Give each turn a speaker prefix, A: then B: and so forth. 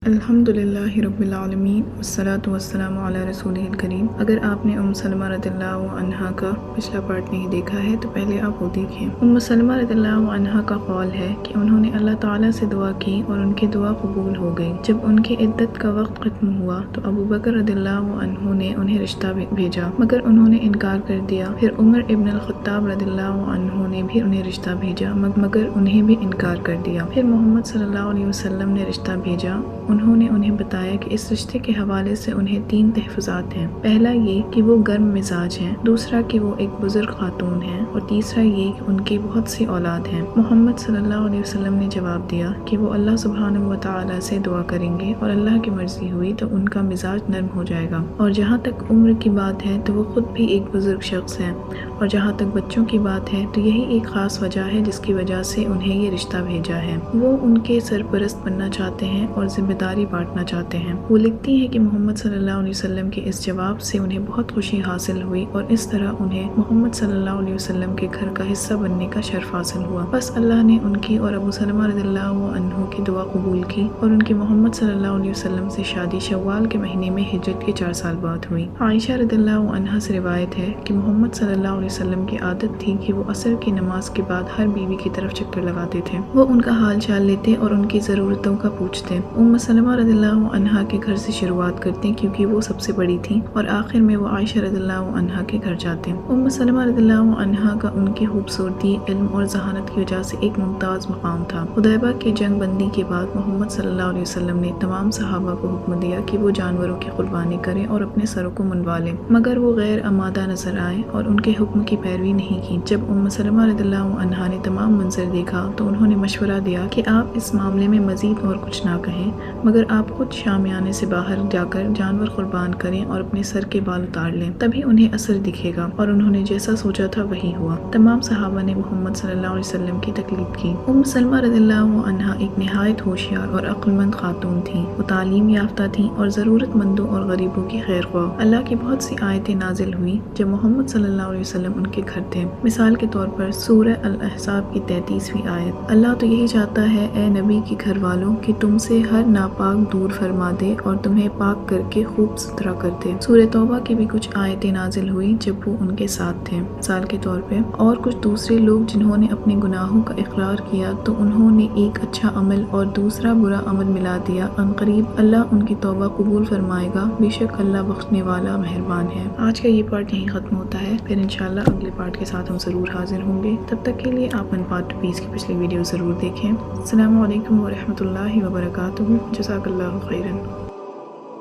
A: الحمدللہ رب العالمین والصلاة والسلام علی رسولہ الکریم۔ اگر آپ نے سلمہ رضی اللہ عنہا کا پچھلا پارٹ نہیں دیکھا ہے تو پہلے آپ وہ دیکھیں۔ سلمہ رضی اللہ عنہا کا قول ہے کہ انہوں نے اللہ تعالیٰ سے دعا کی اور ان کی دعا قبول ہو گئی۔ جب ان کی عدت کا وقت ختم ہوا تو ابو بکر رضی اللہ عنہ نے انہیں رشتہ بھیجا مگر انہوں نے انکار کر دیا۔ پھر عمر ابن الخطاب رضی اللہ عنہ نے بھی انہیں رشتہ بھیجا مگر انہیں بھی انکار کر دیا۔ پھر محمد صلی اللہ علیہ وسلم نے رشتہ بھیجا۔ انہوں نے انہیں بتایا کہ اس رشتے کے حوالے سے انہیں 3 تحفظات ہیں۔ پہلا یہ کہ وہ گرم مزاج ہیں، دوسرا کہ وہ ایک بزرگ خاتون ہیں، اور تیسرا یہ کہ ان کی بہت سی اولاد ہیں۔ محمد صلی اللہ علیہ وسلم نے جواب دیا کہ وہ اللہ سبحانہ وتعالی سے دعا کریں گے اور اللہ کی مرضی ہوئی تو ان کا مزاج نرم ہو جائے گا، اور جہاں تک عمر کی بات ہے تو وہ خود بھی ایک بزرگ شخص ہیں، اور جہاں تک بچوں کی بات ہے تو یہی ایک خاص وجہ ہے جس کی وجہ سے انہیں یہ رشتہ بھیجا ہے۔ وہ ان کے سرپرست بننا چاہتے ہیں اور ذمہ داری بانٹنا چاہتے ہیں۔ وہ لکھتی ہیں کہ محمد صلی اللہ علیہ وسلم کے اس جواب سے انہیں بہت خوشی حاصل ہوئی اور اس طرح انہیں محمد صلی اللہ علیہ وسلم کے گھر کا حصہ بننے کا شرف حاصل ہوا۔ بس اللہ نے ان کی اور ابو سلمہ رضی اللہ عنہ کی دعا قبول کی اور ان کی محمد صلی اللہ علیہ وسلم سے شادی شوال کے مہینے میں ہجرت کے 4 سال بعد ہوئی۔ عائشہ رضی اللہ عنہا سے روایت ہے کہ محمد صلی اللہ علیہ وسلم کی عادت تھی کہ وہ عصر کی نماز کے بعد ہر بیوی کی طرف چکر لگاتے تھے۔ وہ ان کا حال چال لیتے اور ان کی ضرورتوں کا پوچھتے۔ سلمہ رضی اللہ عنہا کے گھر سے شروعات کرتے کیونکہ وہ سب سے بڑی تھیں، اور آخر میں وہ عائشہ رضی اللہ عنہا کے گھر جاتے۔ سلمہ رضی اللہ عنہا کا ان کی خوبصورتی، علم اور ذہانت کی وجہ سے ایک ممتاز مقام تھا۔ حدیبیہ کی جنگ بندی کے بعد محمد صلی اللہ علیہ وسلم نے تمام صحابہ کو حکم دیا کہ وہ جانوروں کی قربانی کریں اور اپنے سروں کو منڈوا لیں، مگر وہ غیر آمادہ نظر آئے اور ان کے حکم کی پیروی نہیں کی۔ جب سلمہ رضی اللہ عنہا نے تمام منظر دیکھا تو انہوں نے مشورہ دیا کہ آپ اس معاملے میں مزید اور کچھ نہ کہیں، مگر آپ خود شامیانے سے باہر جا کر جانور قربان کریں اور اپنے سر کے بال اتار لیں، تبھی انہیں اثر دکھے گا، اور انہوں نے جیسا سوچا تھا وہی ہوا۔ تمام صحابہ نے محمد صلی اللہ علیہ وسلم کی تقلید کی۔ سلمہ رضی اللہ عنہا ایک نہایت ہوشیار اور عقل مند خاتون تھیں۔ وہ تعلیم یافتہ تھیں اور ضرورت مندوں اور غریبوں کی خیر خواہ۔ اللہ کی بہت سی آیتیں نازل ہوئی جب محمد صلی اللہ علیہ وسلم ان کے گھر تھے۔ مثال کے طور پر سورہ الاحزاب کی 33ویں آیت، اللہ تو یہی چاہتا ہے اے نبی کے گھر والوں کہ تم سے ہر ناپاک دور فرما دے اور تمہیں پاک کر کے خوب ستھرا کر دے۔ سورہ توبہ کی بھی کچھ آیتیں نازل ہوئی جب وہ ان کے ساتھ تھے۔ مثال کے طور پہ، اور کچھ دوسرے لوگ جنہوں نے اپنے گناہوں کا اقرار کیا تو انہوں نے ایک اچھا عمل اور دوسرا برا عمل ملا دیا، عنقریب اللہ ان کی توبہ قبول فرمائے گا، بے شک اللہ بخشنے والا مہربان ہے۔ آج کا یہ پارٹ یہیں ختم ہوتا ہے، پھر انشاءاللہ اگلے پارٹ کے ساتھ ہم ضرور حاضر ہوں گے۔ تب تک کے لیے آپ پارٹ 20 کی پچھلی ویڈیو ضرور دیکھیں۔ السلام علیکم ورحمۃ اللہ وبرکاتہ۔ جزاک اللہ خیرا۔